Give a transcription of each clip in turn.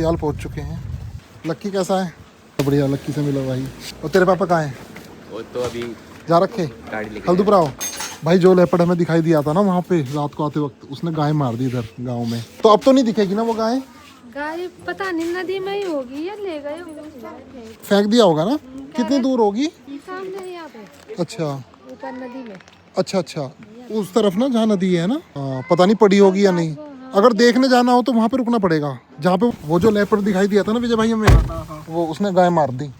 याल पहुंच चुके हैं। लक्की कैसा है? बढ़िया, लक्की से मिलो भाई। और तेरे पापा कहाँ हैं? वो तो अभी जा रखे गाड़ी लेके हल्दूपुरा हो भाई। जो लेपर्ड हमें दिखाई दिया था ना वहाँ पे रात को आते वक्त, उसने गाय मार दी इधर गांव में। तो अब तो नहीं दिखेगी ना वो गाय? गाय पता नहीं नदी में ही होगी या ले गए होंगे। फेंक दिया होगा ना। कितनी दूर होगी? सामने यहाँ पे अच्छा ऊपर नदी में। अच्छा, उस तरफ ना जहाँ नदी है ना। पता नहीं पड़ी होगी या नहीं। अगर देखने जाना हो तो वहाँ पे रुकना पड़ेगा, जहाँ पे वो जो लेपर्ड दिखाई दिया था ना विजय भाई हमें, वो उसने गाय मार दी।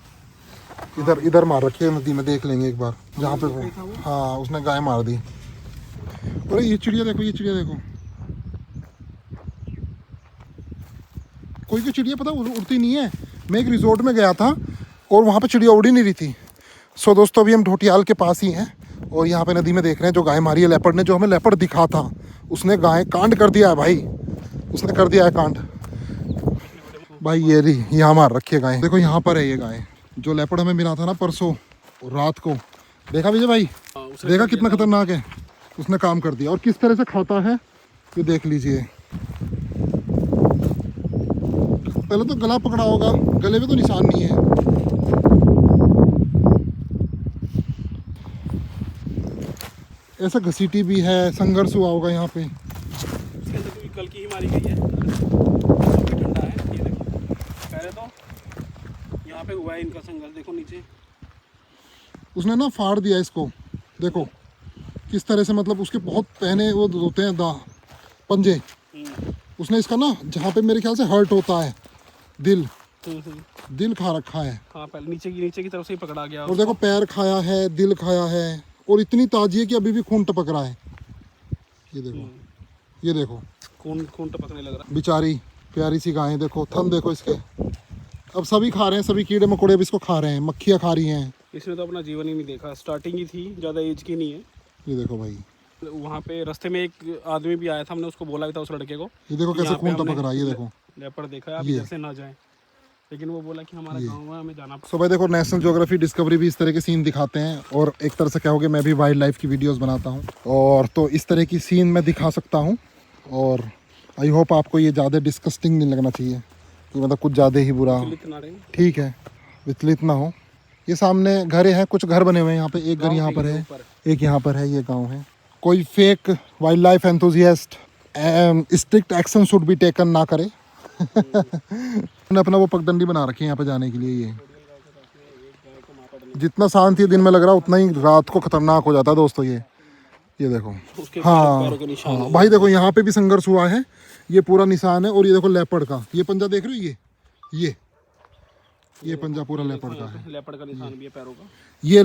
इधर मार रखी है नदी में, देख लेंगे एक बार जहाँ पे वो। हाँ, उसने गाय मार दी। अरे ये चिड़िया देखो, ये चिड़िया देखो। कोई चिड़िया पता उड़ती नहीं है। मैं एक रिजॉर्ट में गया था और वहाँ पे चिड़िया उड़ ही नहीं रही थी। सो दोस्तों, अभी हम ढोटियाल के पास ही हैं और यहाँ पे नदी में देख रहे हैं जो गाय मारी है लेपर्ड ने। जो हमें लेपर्ड दिखा था उसने गाय कांड कर दिया है भाई, उसने कर दिया है कांड भाई। ये रही यहाँ मार रखी है गाय, देखो यहाँ पर है ये गाय। जो लेपर्ड हमें मिला था ना परसों रात को, देखा विजय भाई? देखा कितना खतरनाक है? उसने काम कर दिया। और किस तरह से खाता है ये देख लीजिए। पहले तो गला पकड़ा होगा, गले में तो निशान नहीं है। ऐसा घसीटी भी है, संघर्ष हुआ होगा यहाँ पे। कल की ही मारी गई है, ठंडा है। ये देखो, पहले तो यहाँ पे हुआ है इनका संघर्ष, देखो नीचे। उसने ना फाड़ दिया इसको, देखो किस तरह से, मतलब उसके बहुत पहने वो होते हैं पंजे। उसने इसका ना जहाँ पे मेरे ख्याल से हर्ट होता है, दिल खा रखा है। हाँ, पहले नीचे की तरफ से ही पकड़ा गया। और देखो पैर खाया है, दिल खाया है, और इतनी ताजी है कि अभी भी खून टपक रहा है। ये देखो, ये देखो खून टपकने लग रहा। बेचारी प्यारी सी गाय, देखो थन देखो इसके। अब सभी खा रहे हैं, सभी कीड़े मकोड़े भी इसको खा रहे हैं, मक्खियाँ खा रही हैं। इसने तो अपना जीवन ही नहीं देखा, स्टार्टिंग ही थी, ज़्यादा एज की नहीं है। ये देखो भाई, वहाँ पे रास्ते में एक आदमी भी आया था, हमने उसको बोला भी था उस लड़के को। ये देखो कैसे खून टपक रहा है। ये देखो लेपर्ड देखा है, आप इधर से ना जाएं, लेकिन वो बोला कि हमारा गाँव है, हमें जाना। सो भाई देखो, नेशनल ज्योग्राफी डिस्कवरी भी इस तरह के सीन दिखाते हैं। और एक तरह से कहोगे मैं भी वाइल्ड लाइफ की वीडियोस बनाता हूँ, और तो इस तरह की सीन मैं दिखा सकता हूँ। और आई होप आपको ये ज़्यादा डिस्कस्टिंग नहीं लगना चाहिए कि मतलब कुछ ज़्यादा ही बुरा। ठीक है, विचलित ना हो। ये सामने घर है, कुछ घर बने हुए हैं यहाँ पे। एक घर यहाँ पर है, एक यहाँ पर है, ये गाँव है। कोई fake wild life enthusiast strict action should be taken ना करे। अपना वो पगडंडी बना रखी है यहाँ पे जाने के लिए। ये जितना शांति दिन में लग रहा है उतना ही रात को खतरनाक हो जाता है दोस्तों। ये देखो, हाँ भाई देखो यहाँ पे भी संघर्ष हुआ है। ये पूरा निशान है। और ये देखो लेपर्ड का ये पंजा देख रहे हो? ये पंजा पूरा लेपर्ड का है। लेपर्ड का निशान भी है पैरों का। ये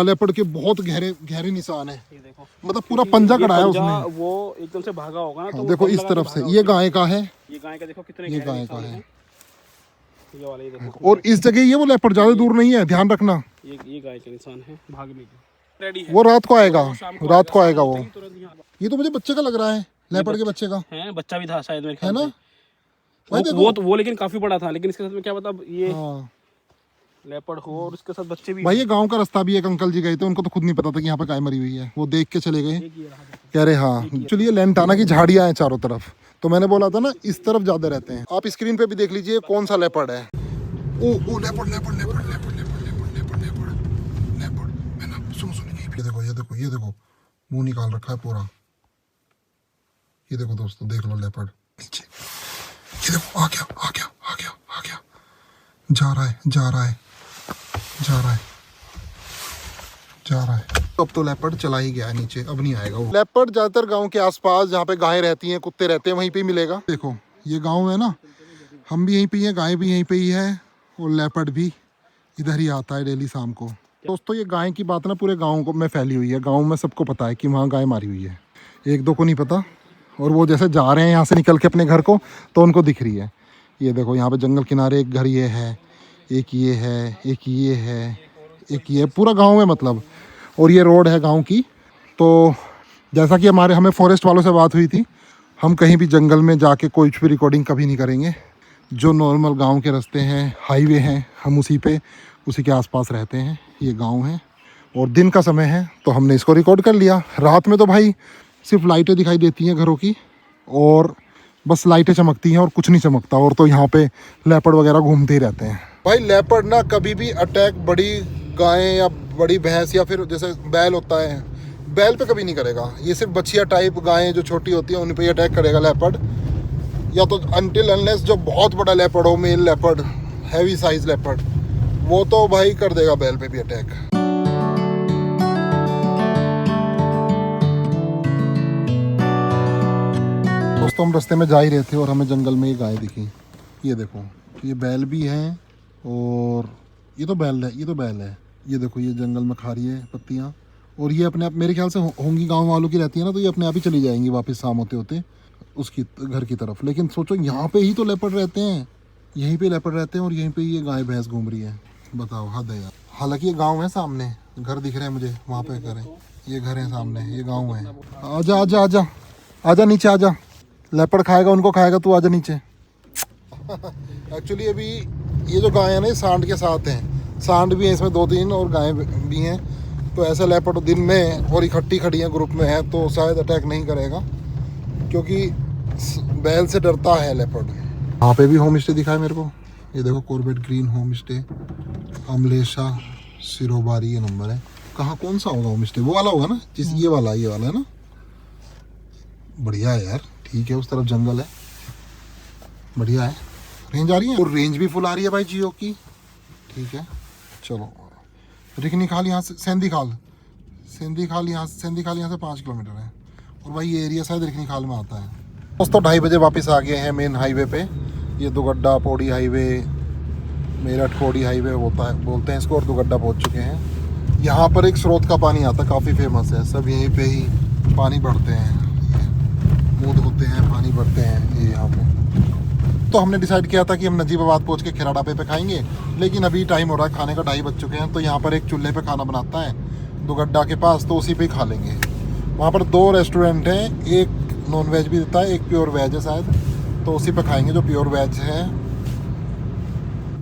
लेपर्ड के बहुत गहरे निशान है। ये देखो, मतलब पूरा पंजा कढ़ाया उसने। वो एकदम से भागा होगा ना। हाँ, तो देखो इस तरफ से ये गाय का है। ये गाय का देखो कितने ये गाय का है। ये वाला, ये देखो। और इस जगह ये वो लेपर्ड ज्यादा दूर नहीं है, ध्यान रखना। ये गाय के निशान है भागने के। रेडी है। वो रात को आएगा वो। ये तो मुझे बच्चे का लग रहा है, लेपर्ड के बच्चे का है। बच्चा भी था शायद मेरे है ख्याल ना। वो लेकिन काफी बड़ा था। लेकिन इसके साथ में क्या पता ये लेपर्ड हो और उसके साथ बच्चे भी। भाई ये गांव का रास्ता भी एक अंकल जी गए थे, उनको तो खुद नहीं पता था कि यहाँ पे गाय मरी हुई है। वो देख के चले गए, कह रहे हाँ चलिए। लेंटाना की झाड़ियां हैं चारों तरफ, तो मैंने बोला था ना इस तरफ ज्यादा रहते हैं। आप स्क्रीन पे भी देख लीजिए कौन सा लेपर्ड है। ओ लेपर्ड। सुनो, ये देखो मुंह निकाल रखा है पूरा। ये देखो दोस्तों, देख लो लेपर्ड नीचे। ये देखो आ गया। जा रहा है। अब तो लेपर्ड चला ही गया है नीचे, अब नहीं आएगा वो। लेपर्ड ज्यादातर गांव के आसपास जहाँ पे गायें रहती हैं, कुत्ते रहते हैं, वहीं पे मिलेगा। देखो ये गांव है ना, हम भी यहीं पे ही हैं, गाय भी यहीं पे ही है, और लेपर्ड भी इधर ही आता है डेली शाम को। दोस्तों ये गाय की बात ना पूरे गाँव को में फैली हुई है। गाँव में सबको पता है कि वहाँ गाय मारी हुई है, एक दो को नहीं पता। और वो जैसे जा रहे हैं यहाँ से निकल के अपने घर को, तो उनको दिख रही है। ये देखो यहाँ पे जंगल किनारे एक घर ये है, एक ये है, एक ये है, एक ये, पूरा गांव में मतलब। और ये रोड है गांव की। तो जैसा कि हमें फॉरेस्ट वालों से बात हुई थी, हम कहीं भी जंगल में जाके कोई भी रिकॉर्डिंग कभी नहीं करेंगे। जो नॉर्मल गांव के रास्ते हैं, हाईवे हैं, हम उसी के आसपास रहते हैं। ये गांव है और दिन का समय है, तो हमने इसको रिकॉर्ड कर लिया। रात में तो भाई सिर्फ लाइटें दिखाई देती हैं घरों की, और बस लाइटें चमकती हैं और कुछ नहीं चमकता। और तो यहाँ पे लेपर्ड वगैरह घूमते ही रहते हैं भाई। लेपर्ड ना कभी भी अटैक बड़ी गाय या बड़ी भैंस या फिर जैसे बैल होता है, बैल पे कभी नहीं करेगा। ये सिर्फ बछिया टाइप गायें जो छोटी होती हैं उन पे अटैक करेगा लेपर्ड, या तो अनटिल अनलेस जो बहुत बड़ा लेपर्ड हो, male leopard, heavy size leopard, वो तो भाई कर देगा बैल पे भी अटैक। दोस्तों हम रास्ते में जा ही रहे थे और हमें जंगल में ये गाय दिखी। ये देखो, ये बैल भी है और ये तो बैल है, ये तो बैल है। ये देखो ये जंगल में खा रही है पत्तियाँ, और ये अपने आप मेरे ख्याल से होंगी गांव वालों की रहती है ना, तो ये अपने आप ही चली जाएंगी वापस शाम होते होते उसकी घर की तरफ। लेकिन सोचो यहाँ पे ही तो लेपर्ड रहते हैं, यहीं पे लेपर्ड रहते हैं और यहीं पे ये गाय भैंस घूम रही है। बताओ, हद है यार। हालांकि ये गाँव है, सामने घर दिख रहे हैं मुझे, वहाँ पे घर है, ये घर है सामने, ये गाँव है। आजा आजा आजा आजा नीचे आजा, लेपर्ड खाएगा उनको खाएगा, तू आजा नीचे। एक्चुअली अभी ये जो गाय है ना, ये सांड के साथ हैं, सांड भी हैं इसमें 2-3 और गायें भी हैं। तो ऐसा लेपर्ड दिन में और इकट्ठी खड़ी हैं ग्रुप में है तो शायद अटैक नहीं करेगा, क्योंकि बैल से डरता है लेपर्ड। वहाँ पे भी होम स्टे दिखा है मेरे को, ये देखो कॉर्बेट ग्रीन होम स्टे, अमलेशा सिरोबारी ये नंबर है। कहाँ कौन सा होगा होम स्टे? वो वाला होगा ना, जिस ये वाला है ना। बढ़िया है यार, ठीक है, उस तरफ जंगल है, बढ़िया है। रेंज आ रही है और रेंज भी फुल आ रही है भाई जियो की, ठीक है। चलो रिखनी खाल यहाँ से सेंधी खाल यहाँ से 5 किलोमीटर है और भाई ये एरिया शायद रिखनी खाल में आता है। दोस्तों 2:30 बजे वापस आ गए हैं मेन हाईवे पे। ये दुगड्डा पौड़ी हाईवे, मेरठ पौड़ी हाईवे होता है बोलते हैं इसको, और दुगड्डा पहुँच चुके हैं। यहाँ पर एक स्रोत का पानी आता है, काफ़ी फेमस है, सब यहीं पे ही पानी भरते हैं, मुँह धोते हैं, पानी भरते हैं ये यहाँ पे। तो हमने डिसाइड किया था कि हम नजीबाबाद पहुंच के खिराड़ा पे खाएंगे, लेकिन अभी टाइम हो रहा है खाने का, 2:30 बज चुके हैं। तो यहाँ पर एक चूल्हे पे खाना बनाता है दुगड्डा के पास, तो उसी पे ही खा लेंगे। वहाँ पर 2 रेस्टोरेंट हैं, एक नॉन वेज भी देता है, एक प्योर वेज है शायद, तो उसी पे खाएंगे जो प्योर वेज है।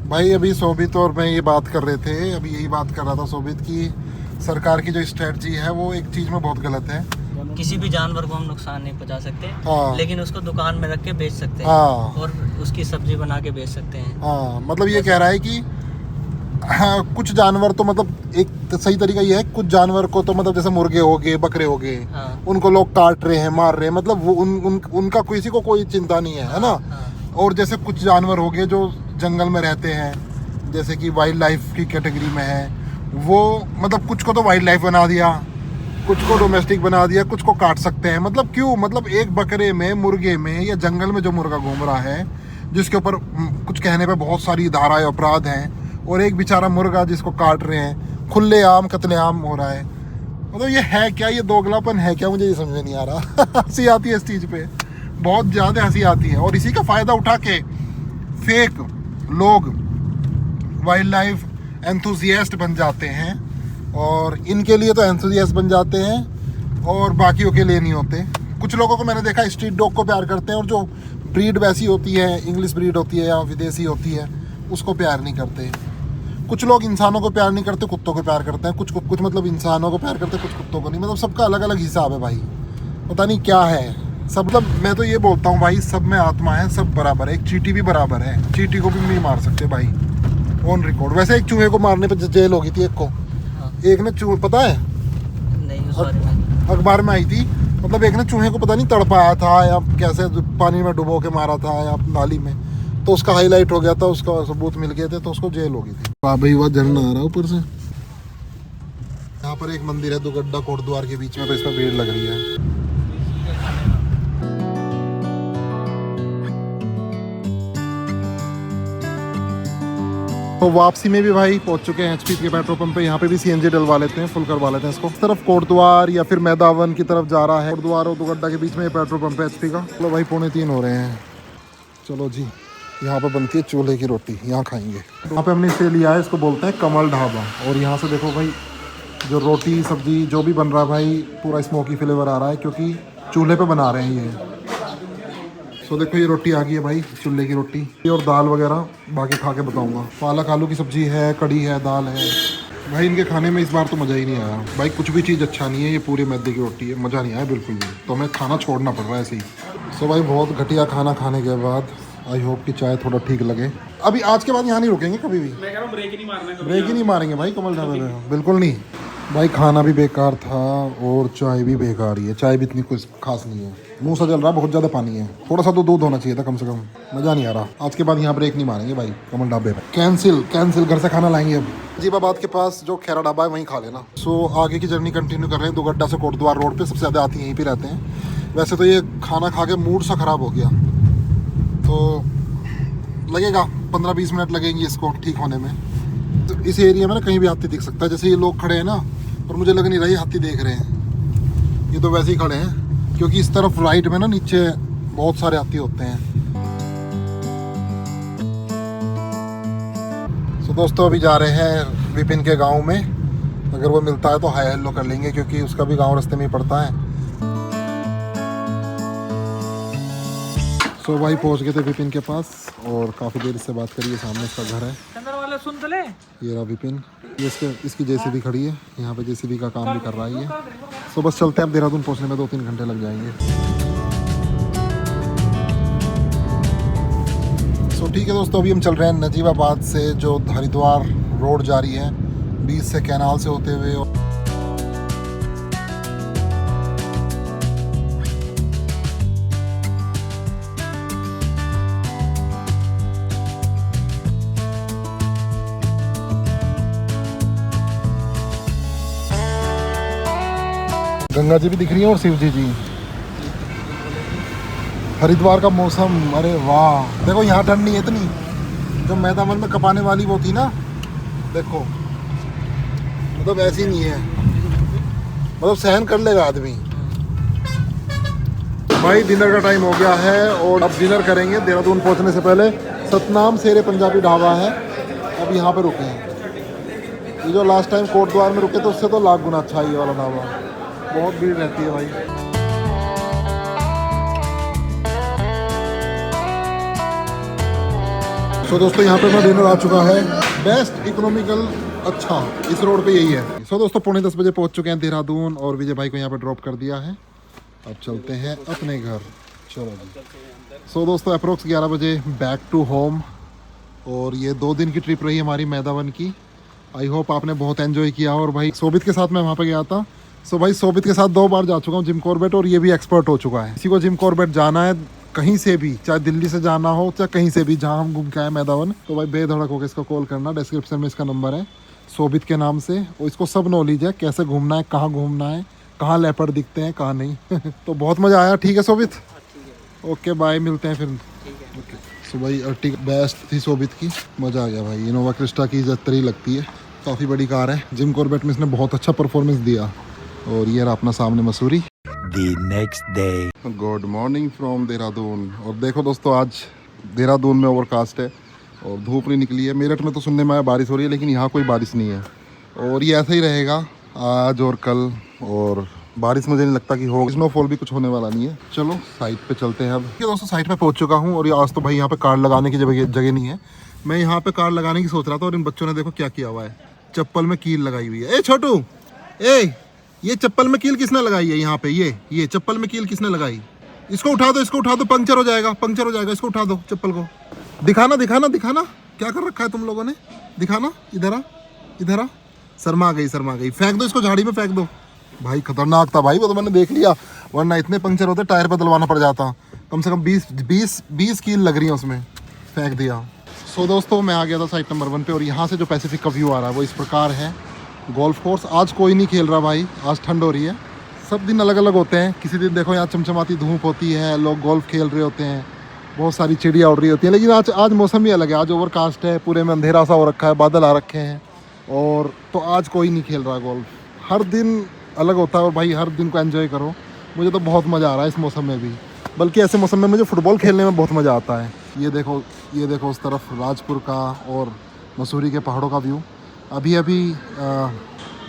भाई अभी सोबित और मैं ये बात कर रहे थे, अभी यही बात कर रहा था सोबित की सरकार की जो स्ट्रेटजी है वो एक चीज़ में बहुत गलत है। किसी भी जानवर को हम नुकसान नहीं पहुंचा सकते, हाँ। लेकिन उसको दुकान में रख के बेच सकते हैं, हाँ। और उसकी सब्जी बना के बेच सकते हैं। हाँ, मतलब ये कह रहा है कि हाँ, कुछ जानवर तो मतलब एक सही तरीका ये है, कुछ जानवर को तो मतलब जैसे मुर्गे हो गए, बकरे हो गए, हाँ। उनको लोग काट रहे हैं, मार रहे हैं, मतलब वो उनका किसी को कोई चिंता नहीं है ना। हाँ। और जैसे कुछ जानवर हो गए जो जंगल में रहते हैं, जैसे कि वाइल्ड लाइफ की कैटेगरी में है, वो मतलब कुछ को तो वाइल्ड लाइफ बना दिया, कुछ को डोमेस्टिक बना दिया, कुछ को काट सकते हैं। मतलब क्यों? मतलब एक बकरे में, मुर्गे में, या जंगल में जो मुर्गा घूम रहा है जिसके ऊपर कुछ कहने पे बहुत सारी धाराएं अपराध हैं, और एक बेचारा मुर्गा जिसको काट रहे हैं, खुलेआम कत्लेआम हो रहा है। मतलब ये है क्या? ये दोगलापन है क्या? मुझे ये समझ में नहीं आ रहा। हंसी आती है इस चीज़ पे, बहुत ज़्यादा हंसी आती है। और इसी का फ़ायदा उठा के फेक लोग वाइल्ड लाइफ एंथुजियास्ट बन जाते हैं, और इनके लिए तो एंथुजियास्ट बन जाते हैं और बाकियों के लिए नहीं होते। कुछ लोगों को मैंने देखा स्ट्रीट डॉग को प्यार करते हैं, और जो ब्रीड वैसी होती है, इंग्लिश ब्रीड होती है या विदेशी होती है, उसको प्यार नहीं करते। कुछ लोग इंसानों को प्यार नहीं करते, कुत्तों को प्यार करते हैं। कुछ मतलब इंसानों को प्यार करते हैं, कुछ कुत्तों को नहीं। मतलब सबका अलग अलग हिसाब है भाई, पता नहीं क्या है सब। मतलब मैं तो ये बोलता हूँ भाई, सब में आत्मा है, सब बराबर है। एक चींटी भी बराबर है, चींटी को भी नहीं मार सकते भाई, ऑन रिकॉर्ड। वैसे एक चूहे को मारने पर जेल होगी थी एक को, एक ने चूहे, पता है नहीं, उस बारे में अखबार में आई थी, मतलब एक ने चूहे को पता नहीं तड़पाया था या कैसे पानी में डुबो के मारा था या नाली में, तो उसका हाईलाइट हो गया था, उसका सबूत मिल गए थे, तो उसको जेल हो गई थी। वाह भाई वाह, झरना आ रहा है ऊपर से। यहाँ पर एक मंदिर है दुगड्डा कोटद्वार के बीच में, तो इसमें भीड़ लग रही है। तो वापसी में भी भाई पहुंच चुके हैं एचपी के पेट्रोल पंप पे। यहाँ पे भी सीएनजी डलवा लेते हैं, फुल करवा लेते हैं इसको। इस तरफ कोटद्वार या फिर मैदावन की तरफ जा रहा है। कोटद्वार और दुगड्डा के बीच में ये पेट्रोल पंप है एचपी का। चलो भाई 2:45 हो रहे हैं। चलो जी, यहाँ पे बनती है चूल्हे की रोटी, यहाँ खाएंगे। यहाँ पे हमने इसे लिया है, इसको बोलते हैं कमल ढाबा। और यहाँ से देखो भाई, जो रोटी सब्जी जो भी बन रहा है भाई, पूरा स्मोकी फ्लेवर आ रहा है, क्योंकि चूल्हे पे बना रहे हैं ये। तो देखो ये रोटी आ गई है भाई, चूल्हे की रोटी, और दाल वगैरह बाकी खा के बताऊंगा। पालक आलू की सब्जी है, कड़ी है, दाल है। भाई इनके खाने में इस बार तो मज़ा ही नहीं आया भाई, कुछ भी चीज़ अच्छा नहीं है। ये पूरे मैदे की रोटी है, मज़ा नहीं आया बिल्कुल भी, तो हमें खाना छोड़ना पड़ रहा है ऐसे ही। सो भाई बहुत घटिया खाना खाने के बाद आई होप कि चाय थोड़ा ठीक लगे। अभी आज के बाद यहाँ नहीं रुकेंगे कभी भी। मैं कह रहा हूँ ब्रेक ही नहीं मारना है। ब्रेक ही नहीं मारेंगे भाई कमल ढाबे में, बिल्कुल नहीं भाई। खाना भी बेकार था और चाय भी बेकार ही है। चाय भी इतनी कुछ खास नहीं है, मुंह सा जल रहा, बहुत ज़्यादा पानी है। थोड़ा सा तो दूध होना चाहिए था कम से कम। मज़ा नहीं आ रहा। आज के बाद यहाँ ब्रेक नहीं मारेंगे भाई कमल ढाबे में। कैंसिल घर से खाना लाएंगे अब। अजीबाबाद के पास जो खैरा ढाबा है वहीं खा लेना। सो आगे की जर्नी कंटिन्यू कर रहे हैं। दुगड्डा से कोटद्वार रोड पे सबसे ज़्यादा आती यहीं पे रहते हैं। वैसे तो ये खाना खा के मूड सा ख़राब हो गया, तो लगेगा 15-20 मिनट लगेंगे इसको ठीक होने में। तो इस एरिया में ना कहीं भी हाथी दिख सकता है। जैसे ये लोग खड़े हैं ना, और मुझे लग नहीं रहा ये हाथी देख रहे हैं, ये तो वैसे ही खड़े हैं, क्योंकि इस तरफ राइट में ना नीचे बहुत सारे हाथी होते हैं। तो दोस्तों अभी जा रहे हैं विपिन के गांव में। अगर वो मिलता है तो हाय हेलो कर लेंगे, क्योंकि उसका भी गांव रास्ते में ही पड़ता है। तो भाई पहुंच गए थे विपिन के पास और काफ़ी देर इससे बात करी है। सामने इसका घर है, सुन तो ले। ये रहा विपिन। ये इसकी जेसीबी खड़ी है यहाँ पे, जेसीबी का काम भी कर रहा है ये। तो बस चलते हैं, अब देहरादून पहुंचने में 2-3 घंटे लग जाएंगे। सो ठीक है दोस्तों, अभी हम चल रहे हैं नजीबाबाद से जो हरिद्वार रोड जा रही है, बीच से कैनाल से होते हुए। गंगा जी भी दिख रही है और शिव जी जी। हरिद्वार का मौसम, अरे वाह। देखो यहाँ ठंड नहीं है इतनी, जो मैदान में कपाने वाली वो थी ना, देखो मतलब ऐसी नहीं है, मतलब सहन कर लेगा आदमी। भाई डिनर का टाइम हो गया है और अब डिनर करेंगे। देहरादून पहुँचने से पहले सतनाम शेरे पंजाबी ढाबा है, अब यहाँ पे रुके हैं। ये जो लास्ट टाइम कोटद्वार में रुके थे उससे तो लाख गुना अच्छा ये वाला ढाबा। बहुत भीड़ रहती है भाई। सो दोस्तों यहाँ पे मेरा डिनर आ चुका है, बेस्ट इकोनॉमिकल, अच्छा इस रोड पे यही है। सो दोस्तों 9:45 बजे पहुँच चुके हैं देहरादून और विजय भाई को यहाँ पे ड्रॉप कर दिया है। अब चलते हैं अपने घर, चलो जी। सो दोस्तों अप्रोक्स 11 बजे बैक टू होम। और ये 2 दिन की ट्रिप रही हमारी मैदावन की। आई होप आपने बहुत एंजॉय किया। और भाई सोबित के साथ मैं वहाँ पे गया था। सो भाई सोबित के साथ 2 बार जा चुका हूँ जिम कॉर्बेट, और ये भी एक्सपर्ट हो चुका है। किसी को जिम कॉर्बेट जाना है कहीं से भी, चाहे दिल्ली से जाना हो चाहे कहीं से भी, जहाँ हम घूम के आए मैदावन, तो भाई बेधड़क होकर इसको कॉल करना। डिस्क्रिप्शन में इसका नंबर है सोबित के नाम से। और इसको सब नॉलेज है, कैसे घूमना है, कहाँ घूमना है, कहाँ लेपर्ड दिखते हैं, कहाँ नहीं। तो बहुत मज़ा आया। ठीक है सोबित, ओके बाय, मिलते हैं फिर। सो भाई अर्टिगा बेस्ट थी सोबित की, मज़ा आ गया भाई। इनोवा क्रिस्टा की इज्जतरी लगती है, काफ़ी बड़ी कार है। जिम कॉर्बेट में इसने बहुत अच्छा परफॉर्मेंस दिया। और ये रहा अपना सामने Mussoorie. The next day. Good morning from Dehradun. और देखो दोस्तों आज देहरादून में ओवरकास्ट है और धूप नहीं निकली है। मेरठ में तो सुनने में आया बारिश हो रही है, लेकिन यहाँ कोई बारिश नहीं है। और ये ऐसा ही रहेगा आज और कल, और बारिश मुझे नहीं लगता कि होगा। स्नोफॉल भी कुछ होने वाला नहीं है। चलो साइट पे चलते हैं अब। ये दोस्तों साइट पे पहुँच चुका हूँ। और ये आज तो भाई यहाँ पे कार लगाने की जगह नहीं है। मैं यहाँ पे कार लगाने की सोच रहा था, और इन बच्चों ने देखो क्या किया हुआ है, चप्पल में कील लगाई हुई है। ए छोटू, ए ये चप्पल में कील किसने लगाई है यहाँ पे? ये चप्पल में कील किसने लगाई? इसको उठा दो, इसको उठा दो, पंक्चर हो जाएगा, पंक्चर हो जाएगा। इसको उठा दो चप्पल को। दिखाना दिखाना दिखाना, क्या कर रखा है तुम लोगों ने, दिखाना। इधर आ, इधर आ। शर्मा गई, शर्मा गई। फेंक दो इसको, झाड़ी में फेंक दो। भाई खतरनाक था भाई वो, तो मैंने देख लिया, वरना इतने पंक्चर होते टायर पर डलवाना पड़ जाता। कम से कम 20 कील लग रही है उसमें, फेंक दिया। सो दोस्तों मैं आ गया था साइट नंबर 1 पे। और यहाँ से जो पैसिफिक का व्यू आ रहा है वो इस प्रकार है। गोल्फ कोर्स आज कोई नहीं खेल रहा भाई, आज ठंड हो रही है। सब दिन अलग अलग होते हैं। किसी दिन देखो यहाँ चमचमाती धूप होती है, लोग गोल्फ खेल रहे होते हैं, बहुत सारी चिड़िया उड़ रही होती हैं। लेकिन आज मौसम भी अलग है। आज ओवरकास्ट है, पूरे में अंधेरा सा हो रखा है, बादल आ रखे हैं। और तो आज कोई नहीं खेल रहा गोल्फ। हर दिन अलग होता है और भाई हर दिन को एंजॉय करो। मुझे तो बहुत मज़ा आ रहा है इस मौसम में भी। बल्कि ऐसे मौसम में मुझे फुटबॉल खेलने में बहुत मज़ा आता है। ये देखो उस तरफ राजपुर का और मसूरी के पहाड़ों का व्यू। अभी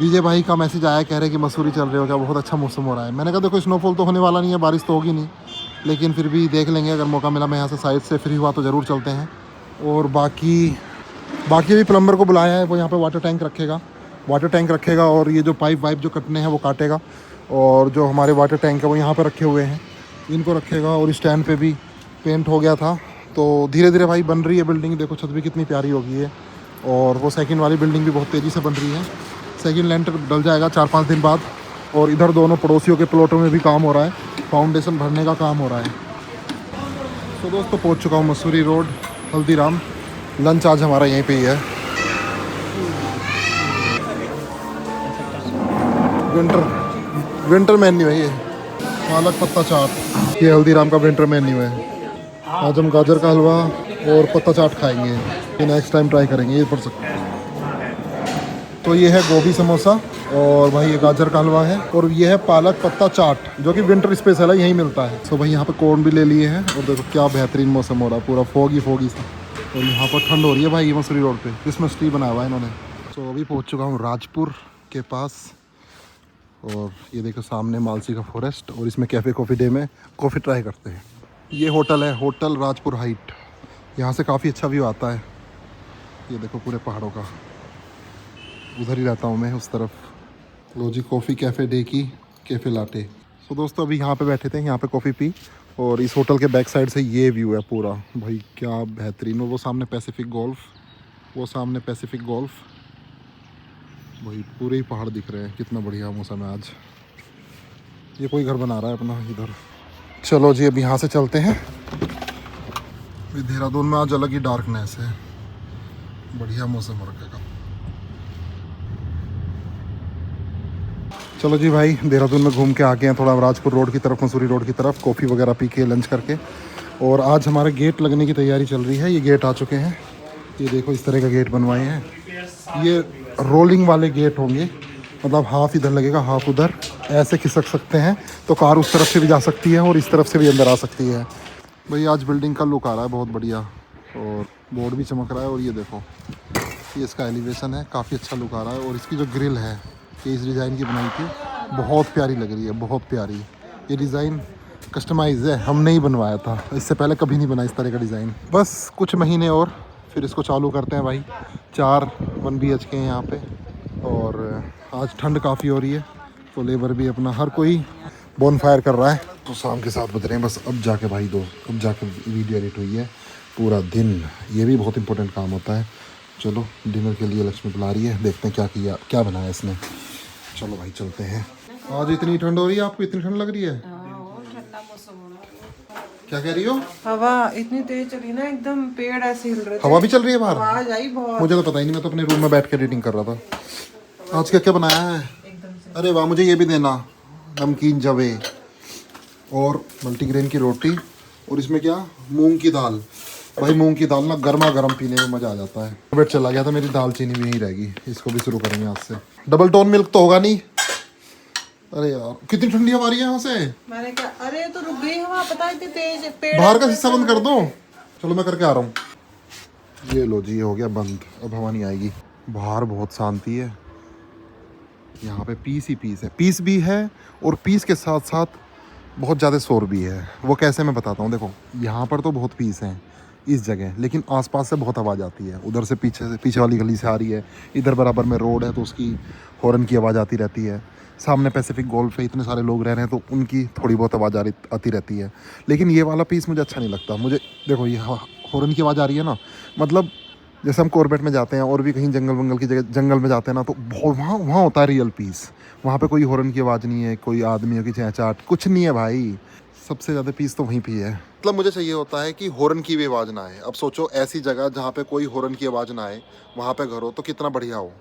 विजय भाई का मैसेज आया, कह रहे कि मसूरी चल रहे हो क्या, बहुत अच्छा मौसम हो रहा है। मैंने कहा देखो स्नोफॉल तो होने वाला नहीं है, बारिश तो होगी नहीं, लेकिन फिर भी देख लेंगे। अगर मौका मिला मैं यहाँ से साइड से फ्री हुआ तो ज़रूर चलते हैं। और बाकी भी प्लम्बर को बुलाया है, वो यहाँ पे वाटर टैंक रखेगा और ये जो पाइप वाइप जो कटने हैं वो काटेगा। और जो हमारे वाटर टैंक है वो यहाँ पे रखे हुए हैं। इनको रखेगा। और स्टैंड पे भी पेंट हो गया था, तो धीरे धीरे भाई बन रही है बिल्डिंग। देखो छत भी कितनी प्यारी हो गई है। और वो सेकंड वाली बिल्डिंग भी बहुत तेज़ी से बन रही है। सेकंड लेंटर डल जाएगा 4-5 दिन बाद। और इधर दोनों पड़ोसियों के प्लॉटों में भी काम हो रहा है, फाउंडेशन भरने का काम हो रहा है। तो दोस्तों पहुंच चुका हूँ मसूरी रोड, हल्दीराम। लंच आज हमारा यहीं पे ही है। विंटर मेन्यू है ये, पालक पत्ता चाट। ये हल्दीराम का विंटर मेन्यू है। आज हम गाजर का हलवा और पत्ता चाट खाएंगे, ये नेक्स्ट टाइम ट्राई करेंगे। ये पड़ सकता है। तो ये है गोभी समोसा, और भाई ये गाजर का हलवा है, और ये है पालक पत्ता चाट जो कि विंटर स्पेशल है, यहीं मिलता है। तो भाई यहाँ पे कॉर्न भी ले लिए हैं। और देखो क्या बेहतरीन मौसम हो रहा है, पूरा फोगी सा। और यहाँ पर ठंड हो रही है भाई, ये मसूरी रोड पे क्रिसमस ट्री बनाया हुआ है इन्होंने। तो अभी पहुँच चुका हूँ राजपुर के पास। और ये देखो सामने मालसी का फॉरेस्ट, और इसमें कैफ़े कॉफ़ी डे में कॉफ़ी ट्राई करते हैं। ये होटल है, होटल राजपुर हाइट। यहाँ से काफ़ी अच्छा व्यू आता है। ये देखो पूरे पहाड़ों का। उधर ही रहता हूँ मैं, उस तरफ। लो जी, कॉफ़ी कैफ़े डे की कैफ़े लाटे। तो दोस्तों अभी यहाँ पे बैठे थे, यहाँ पे कॉफ़ी पी। और इस होटल के बैक साइड से ये व्यू है पूरा। भाई क्या बेहतरीन। वो सामने पैसिफिक गोल्फ, वो सामने पैसिफिक गोल्फ। भाई पूरे ही पहाड़ दिख रहे हैं। कितना बढ़िया मौसम है आज। ये कोई घर बना रहा है अपना इधर। चलो जी अब यहाँ से चलते हैं। देहरादून में आज अलग ही डार्कनेस है, बढ़िया मौसम हो रखेगा। चलो जी भाई, देहरादून में घूम के आ गए हैं थोड़ा राजपुर रोड की तरफ, मसूरी रोड की तरफ, कॉफ़ी वगैरह पी के लंच करके। और आज हमारे गेट लगने की तैयारी चल रही है। ये गेट आ चुके हैं। ये देखो इस तरह का गेट बनवाए हैं। ये रोलिंग वाले गेट होंगे, मतलब हाफ इधर लगेगा हाफ उधर। ऐसे खिसक सकते हैं तो कार उस तरफ से भी जा सकती है और इस तरफ से भी अंदर आ सकती है। भाई आज बिल्डिंग का लुक आ रहा है बहुत बढ़िया, और बोर्ड भी चमक रहा है। और ये देखो ये इसका एलिवेशन है, काफ़ी अच्छा लुक आ रहा है। और इसकी जो ग्रिल है ये इस डिज़ाइन की बनाई थी, बहुत प्यारी लग रही है, बहुत प्यारी। ये डिज़ाइन कस्टमाइज है, हमने ही बनवाया था, इससे पहले कभी नहीं बना इस तरह का डिज़ाइन। बस कुछ महीने और फिर इसको चालू करते हैं भाई। 4 1 BHK हैं यहाँ पे। और आज ठंड काफ़ी हो रही है, तो लेबर भी अपना हर कोई बोनफायर कर रहा है। तो शाम के 7 बज रहे हैं बस। अब जाके भाई अब जाके वीडियो एडिट हुई है पूरा दिन। ये भी बहुत इंपॉर्टेंट काम होता है। चलो डिनर के लिए लक्ष्मी बुला रही है, देखते हैं क्या बनाया इसने। चलो भाई चलते हैं। आज इतनी ठंड हो रही है, आपको इतनी ठंड लग रही है? क्या कह रही हो? हवा इतनी तेज चली ना, एकदम पेड़ ऐसे हिल रहे थे। हवा भी चल रही है बाहर? आवाज आई बहुत। मुझे तो पता ही नहीं, मैं तो अपने रूम में बैठ के एडिटिंग कर रहा था। आज क्या क्या बनाया है? अरे वाह, मुझे ये भी देना, नमकीन जवे और मल्टीग्रेन की रोटी। और इसमें क्या, मूंग की दाल। भाई मूंग की दाल ना गर्मा गर्म पीने में मज़ा आ जाता है। बेट चला गया था, मेरी दालचीनी भी यहीं रहेगी, इसको भी शुरू करेंगे आज से। डबल टोन मिल्क तो होगा नहीं? अरे यार कितनी ठंडी हवा आ रही है यहाँ से। मैंने कहा अरे तो रुक गई हवा, पता है इतनी तेज पेड़। बाहर का शीशा बंद कर दो। चलो मैं करके आ रहा हूँ। ये लो जी, ये हो गया बंद, अब हवा नहीं आएगी। बाहर बहुत शांति है, यहाँ पे पीस ही पीस है। पीस भी है और पीस के साथ साथ बहुत ज़्यादा शोर भी है। वो कैसे मैं बताता हूँ। देखो यहाँ पर तो बहुत पीस है इस जगह, लेकिन आसपास से बहुत आवाज़ आती है। उधर से पीछे वाली गली से आ रही है, इधर बराबर में रोड है तो उसकी हॉर्न की आवाज़ आती रहती है। सामने पैसिफिक गोल्फ है, इतने सारे लोग रह रहे हैं तो उनकी थोड़ी बहुत आवाज़ आती रहती है। लेकिन ये वाला पीस मुझे अच्छा नहीं लगता। मुझे देखो ये हॉर्न की आवाज़ आ रही है ना, मतलब जैसे हम कॉर्बेट में जाते हैं और भी कहीं जंगल की जगह जंगल में जाते हैं ना, तो वहाँ होता है रियल पीस। वहाँ पे कोई हॉर्न की आवाज़ नहीं है, कोई आदमियों की चहचहाट कुछ नहीं है भाई। सबसे ज़्यादा पीस तो वहीं पे है। मतलब मुझे चाहिए होता है कि हॉर्न की भी आवाज़ ना आए। अब सोचो ऐसी जगह जहाँ पे कोई हॉर्न की आवाज़ ना आए, वहाँ पे घर हो तो कितना बढ़िया हो।